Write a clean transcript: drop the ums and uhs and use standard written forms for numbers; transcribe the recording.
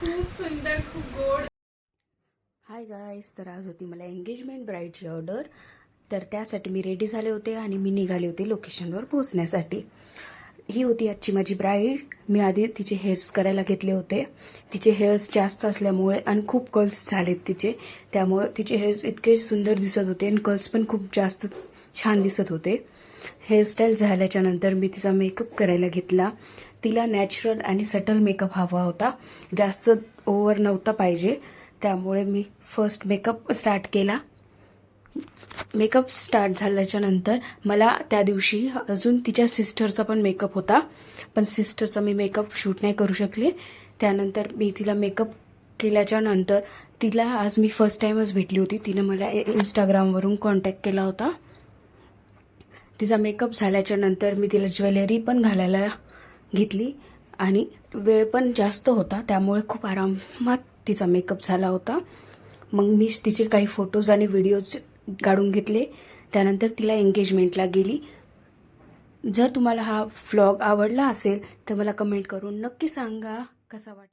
खूप सुंदर, खूप गोड. हाय गाईस, तर आज होती मला एंगेजमेंट ब्राईडची ऑर्डर. तर त्यासाठी मी रेडी झाले होते आणि मी निघाले होते लोकेशनवर पोहोचण्यासाठी. ही होती आजची माझी ब्राईड. मी आधी तिचे हेअर्स करायला घेतले होते. तिचे हेअर्स जास्त असल्यामुळे आणि खूप कर्ल्स झालेत तिचे, त्यामुळे तिचे हेअर्स इतके सुंदर दिसत होते आणि कर्ल्स पण खूप जास्त छान दिसत होते. हेअरस्टाईल झाल्याच्या नंतर मी तिचा मेकअप करायला घेतला. तिला नॅचरल आणि सटल मेकअप हवा होता, जास्त ओव्हर नव्हता पाहिजे. त्यामुळे मी फर्स्ट मेकअप स्टार्ट केला. मेकअप स्टार्ट झाल्याच्या नंतर मला त्या दिवशी अजून तिच्या सिस्टरचा पण मेकअप होता, पण सिस्टरचा मी मेकअप शूट नाही करू शकले. त्यानंतर मी तिला मेकअप केल्याच्या नंतर तिला आज मी फर्स्ट टाईमच भेटली होती. तिने मला इंस्टाग्रामवरून कॉन्टॅक्ट केला होता. तिचा मेकअप झाल्याच्या नंतर मी तिला ज्वेलरी पण घालायला घेतली आणि वेळ पण जास्त होता, त्यामुळे खूप आरामात तिचा मेकअप झाला होता. मग मी तिचे काही फोटोज आणि व्हिडिओज काढून घेतले. त्यानंतर तिला एंगेजमेंटला गेली. जर तुम्हाला हा व्लॉग आवडला असेल तर मला कमेंट करून नक्की सांगा कसा वाटला.